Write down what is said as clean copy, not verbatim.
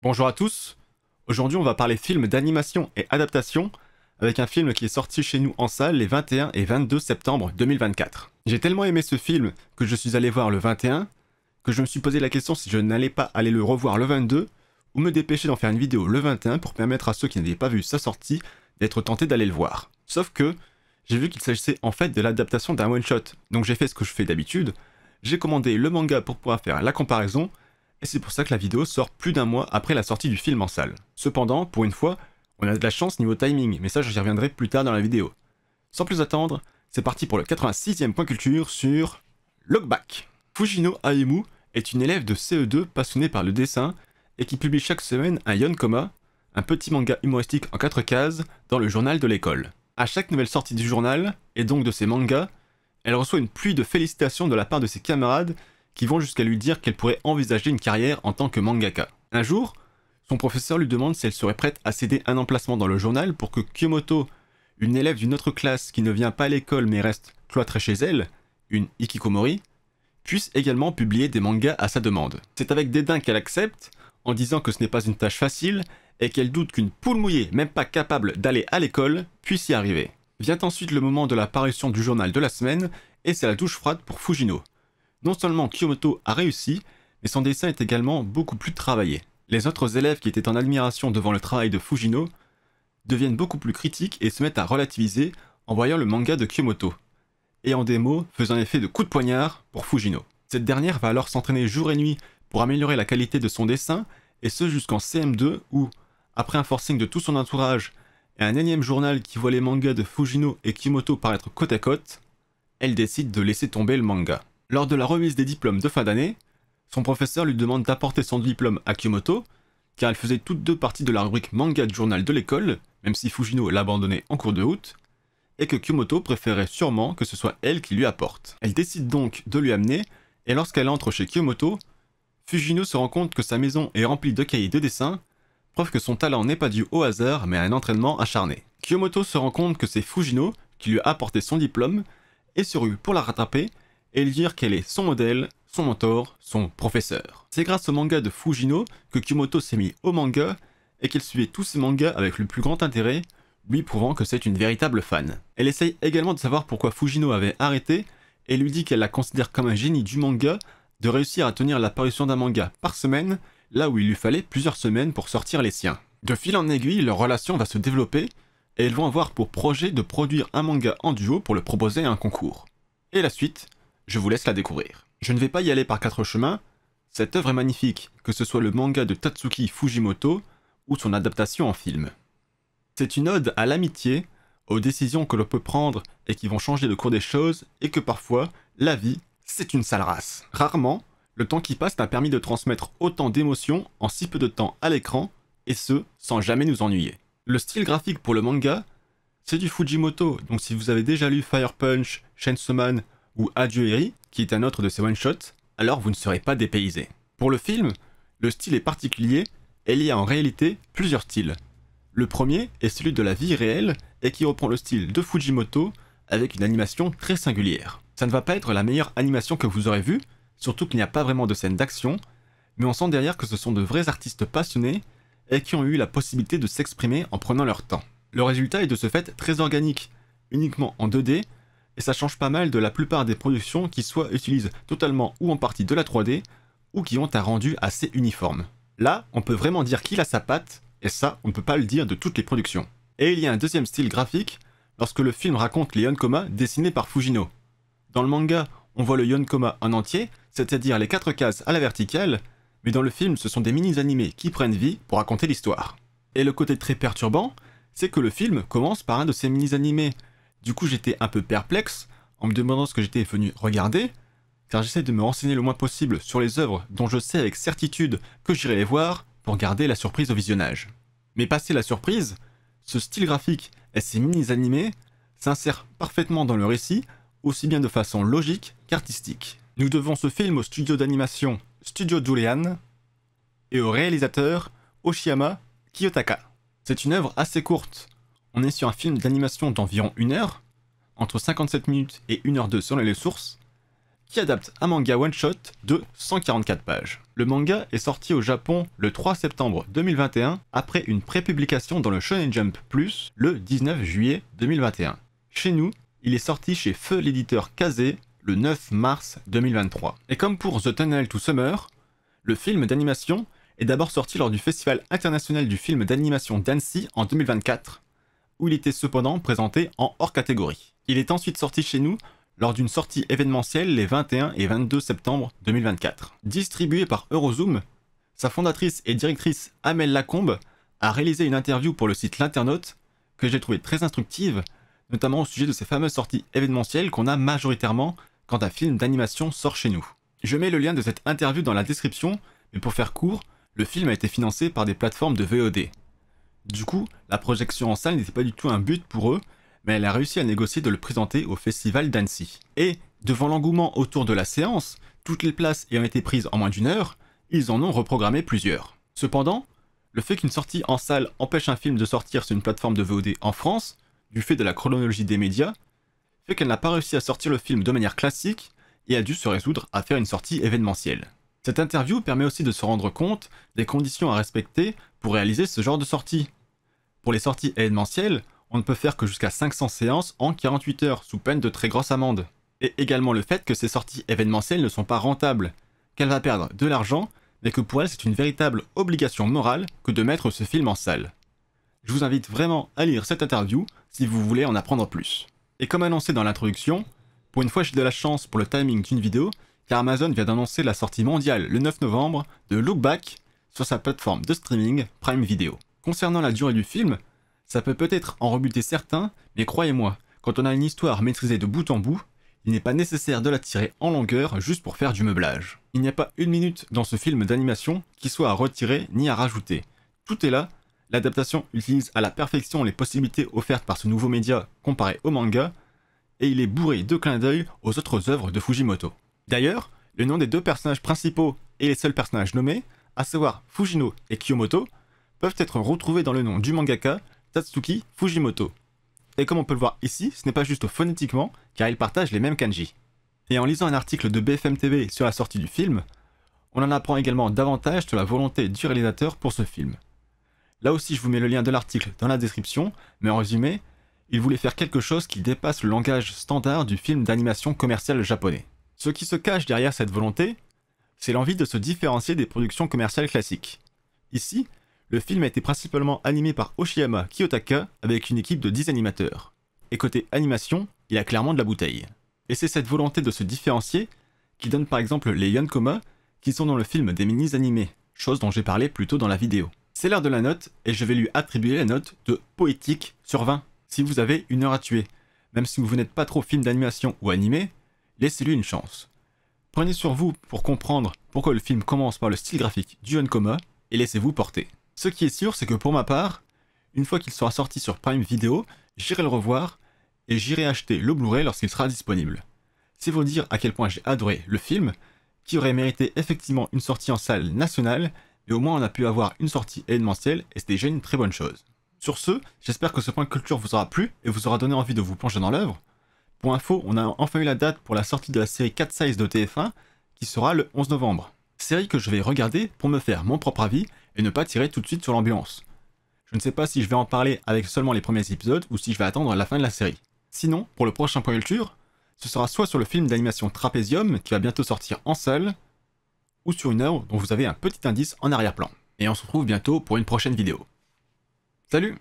Bonjour à tous, aujourd'hui on va parler film d'animation et adaptation avec un film qui est sorti chez nous en salle les 21 et 22 septembre 2024. J'ai tellement aimé ce film que je suis allé voir le 21 que je me suis posé la question si je n'allais pas aller le revoir le 22 ou me dépêcher d'en faire une vidéo le 21 pour permettre à ceux qui n'avaient pas vu sa sortie d'être tentés d'aller le voir. Sauf que j'ai vu qu'il s'agissait en fait de l'adaptation d'un one-shot, donc j'ai fait ce que je fais d'habitude, j'ai commandé le manga pour pouvoir faire la comparaison et c'est pour ça que la vidéo sort plus d'un mois après la sortie du film en salle. Cependant, pour une fois, on a de la chance niveau timing, mais ça j'y reviendrai plus tard dans la vidéo. Sans plus attendre, c'est parti pour le 86e point culture sur Lookback. Fujino Aemu est une élève de CE2 passionnée par le dessin et qui publie chaque semaine un Yonkoma, un petit manga humoristique en 4 cases, dans le journal de l'école. À chaque nouvelle sortie du journal, et donc de ses mangas, elle reçoit une pluie de félicitations de la part de ses camarades qui vont jusqu'à lui dire qu'elle pourrait envisager une carrière en tant que mangaka. Un jour, son professeur lui demande si elle serait prête à céder un emplacement dans le journal pour que Kyomoto, une élève d'une autre classe qui ne vient pas à l'école mais reste cloîtrée chez elle, une hikikomori, puisse également publier des mangas à sa demande. C'est avec dédain qu'elle accepte, en disant que ce n'est pas une tâche facile et qu'elle doute qu'une poule mouillée, même pas capable d'aller à l'école, puisse y arriver. Vient ensuite le moment de la parution du journal de la semaine et c'est la douche froide pour Fujino. Non seulement Kyomoto a réussi, mais son dessin est également beaucoup plus travaillé. Les autres élèves qui étaient en admiration devant le travail de Fujino deviennent beaucoup plus critiques et se mettent à relativiser en voyant le manga de Kyomoto, et en démo faisant effet de coup de poignard pour Fujino. Cette dernière va alors s'entraîner jour et nuit pour améliorer la qualité de son dessin, et ce jusqu'en CM2 où, après un forcing de tout son entourage et un énième journal qui voit les mangas de Fujino et Kyomoto paraître côte à côte, elle décide de laisser tomber le manga. Lors de la remise des diplômes de fin d'année, son professeur lui demande d'apporter son diplôme à Kyomoto, car elle faisait toutes deux partie de la rubrique manga du journal de l'école, même si Fujino l'abandonnait en cours de route, et que Kyomoto préférait sûrement que ce soit elle qui lui apporte. Elle décide donc de lui amener, et lorsqu'elle entre chez Kyomoto, Fujino se rend compte que sa maison est remplie de cahiers de dessin, preuve que son talent n'est pas dû au hasard mais à un entraînement acharné. Kyomoto se rend compte que c'est Fujino qui lui a apporté son diplôme, et se rue pour la rattraper, et lui dire qu'elle est son modèle, son mentor, son professeur. C'est grâce au manga de Fujino que Kyomoto s'est mis au manga et qu'elle suivait tous ses mangas avec le plus grand intérêt, lui prouvant que c'est une véritable fan. Elle essaye également de savoir pourquoi Fujino avait arrêté et lui dit qu'elle la considère comme un génie du manga de réussir à tenir l'apparition d'un manga par semaine, là où il lui fallait plusieurs semaines pour sortir les siens. De fil en aiguille, leur relation va se développer et elles vont avoir pour projet de produire un manga en duo pour le proposer à un concours. Et la suite, je vous laisse la découvrir. Je ne vais pas y aller par quatre chemins, cette œuvre est magnifique, que ce soit le manga de Tatsuki Fujimoto ou son adaptation en film. C'est une ode à l'amitié, aux décisions que l'on peut prendre et qui vont changer le cours des choses, et que parfois, la vie, c'est une sale race. Rarement, le temps qui passe m'a permis de transmettre autant d'émotions en si peu de temps à l'écran, et ce, sans jamais nous ennuyer. Le style graphique pour le manga, c'est du Fujimoto, donc si vous avez déjà lu Fire Punch, Chainsaw Man ou Adieu Eri, qui est un autre de ses one-shots, alors vous ne serez pas dépaysé. Pour le film, le style est particulier et il y a en réalité plusieurs styles. Le premier est celui de la vie réelle et qui reprend le style de Fujimoto avec une animation très singulière. Ça ne va pas être la meilleure animation que vous aurez vue, surtout qu'il n'y a pas vraiment de scène d'action, mais on sent derrière que ce sont de vrais artistes passionnés et qui ont eu la possibilité de s'exprimer en prenant leur temps. Le résultat est de ce fait très organique, uniquement en 2D, et ça change pas mal de la plupart des productions qui soit utilisent totalement ou en partie de la 3D, ou qui ont un rendu assez uniforme. Là, on peut vraiment dire qu'il a sa patte, et ça, on ne peut pas le dire de toutes les productions. Et il y a un deuxième style graphique, lorsque le film raconte les Yonkoma dessinés par Fujino. Dans le manga, on voit le Yonkoma en entier, c'est-à-dire les 4 cases à la verticale, mais dans le film, ce sont des mini-animés qui prennent vie pour raconter l'histoire. Et le côté très perturbant, c'est que le film commence par un de ces mini-animés. Du coup, j'étais un peu perplexe en me demandant ce que j'étais venu regarder, car j'essaie de me renseigner le moins possible sur les œuvres dont je sais avec certitude que j'irai les voir pour garder la surprise au visionnage. Mais passé la surprise, ce style graphique et ces mini-animés s'insèrent parfaitement dans le récit, aussi bien de façon logique qu'artistique. Nous devons ce film au studio d'animation Studio Julian et au réalisateur Oshiyama Kiyotaka. C'est une œuvre assez courte. On est sur un film d'animation d'environ 1 heure, entre 57 minutes et 1h02 selon les sources, qui adapte un manga one-shot de 144 pages. Le manga est sorti au Japon le 3 septembre 2021 après une prépublication dans le Shonen Jump Plus le 19 juillet 2021. Chez nous, il est sorti chez Feu l'éditeur Kazé le 9 mars 2023. Et comme pour The Tunnel to Summer, le film d'animation est d'abord sorti lors du Festival international du film d'animation d'Annecy en 2024, où il était cependant présenté en hors catégorie. Il est ensuite sorti chez nous lors d'une sortie événementielle les 21 et 22 septembre 2024. Distribué par Eurozoom, sa fondatrice et directrice Amel Lacombe a réalisé une interview pour le site L'Internaute que j'ai trouvé très instructive, notamment au sujet de ces fameuses sorties événementielles qu'on a majoritairement quand un film d'animation sort chez nous. Je mets le lien de cette interview dans la description, mais pour faire court, le film a été financé par des plateformes de VOD. Du coup, la projection en salle n'était pas du tout un but pour eux, mais elle a réussi à négocier de le présenter au festival d'Annecy. Et, devant l'engouement autour de la séance, toutes les places ayant été prises en moins d'une heure, ils en ont reprogrammé plusieurs. Cependant, le fait qu'une sortie en salle empêche un film de sortir sur une plateforme de VOD en France, du fait de la chronologie des médias, fait qu'elle n'a pas réussi à sortir le film de manière classique et a dû se résoudre à faire une sortie événementielle. Cette interview permet aussi de se rendre compte des conditions à respecter pour réaliser ce genre de sortie. Pour les sorties événementielles, on ne peut faire que jusqu'à 500 séances en 48 heures, sous peine de très grosse amende. Et également le fait que ces sorties événementielles ne sont pas rentables, qu'elle va perdre de l'argent, mais que pour elle c'est une véritable obligation morale que de mettre ce film en salle. Je vous invite vraiment à lire cette interview si vous voulez en apprendre plus. Et comme annoncé dans l'introduction, pour une fois j'ai de la chance pour le timing d'une vidéo, car Amazon vient d'annoncer la sortie mondiale le 9 novembre de Look Back sur sa plateforme de streaming Prime Video. Concernant la durée du film, ça peut peut-être en rebuter certains, mais croyez-moi, quand on a une histoire maîtrisée de bout en bout, il n'est pas nécessaire de la tirer en longueur juste pour faire du meublage. Il n'y a pas une minute dans ce film d'animation qui soit à retirer ni à rajouter. Tout est là, l'adaptation utilise à la perfection les possibilités offertes par ce nouveau média comparé au manga, et il est bourré de clins d'œil aux autres œuvres de Fujimoto. D'ailleurs, le nom des deux personnages principaux et les seuls personnages nommés, à savoir Fujino et Kiyomoto, peuvent être retrouvés dans le nom du mangaka Tatsuki Fujimoto. Et comme on peut le voir ici, ce n'est pas juste phonétiquement, car ils partagent les mêmes kanji. Et en lisant un article de BFM TV sur la sortie du film, on en apprend également davantage sur la volonté du réalisateur pour ce film. Là aussi je vous mets le lien de l'article dans la description, mais en résumé, il voulait faire quelque chose qui dépasse le langage standard du film d'animation commercial japonais. Ce qui se cache derrière cette volonté, c'est l'envie de se différencier des productions commerciales classiques. Ici, le film a été principalement animé par Oshiyama Kiyotaka avec une équipe de 10 animateurs. Et côté animation, il a clairement de la bouteille. Et c'est cette volonté de se différencier qui donne par exemple les Yonkoma qui sont dans le film des mini-animés, chose dont j'ai parlé plus tôt dans la vidéo. C'est l'heure de la note et je vais lui attribuer la note de poétique sur 20. Si vous avez une heure à tuer, même si vous n'êtes pas trop film d'animation ou animé, laissez-lui une chance. Prenez sur vous pour comprendre pourquoi le film commence par le style graphique du Yonkoma et laissez-vous porter. Ce qui est sûr, c'est que pour ma part, une fois qu'il sera sorti sur Prime Video, j'irai le revoir et j'irai acheter le Blu-ray lorsqu'il sera disponible. C'est vous dire à quel point j'ai adoré le film, qui aurait mérité effectivement une sortie en salle nationale, mais au moins on a pu avoir une sortie événementielle et c'était déjà une très bonne chose. Sur ce, j'espère que ce point de culture vous aura plu et vous aura donné envie de vous plonger dans l'œuvre. Pour info, on a enfin eu la date pour la sortie de la série 4 Size de TF1, qui sera le 11 novembre. Série que je vais regarder pour me faire mon propre avis et ne pas tirer tout de suite sur l'ambiance. Je ne sais pas si je vais en parler avec seulement les premiers épisodes ou si je vais attendre la fin de la série. Sinon, pour le prochain point culture, ce sera soit sur le film d'animation Trapézium qui va bientôt sortir en salle, ou sur une œuvre dont vous avez un petit indice en arrière-plan. Et on se retrouve bientôt pour une prochaine vidéo. Salut!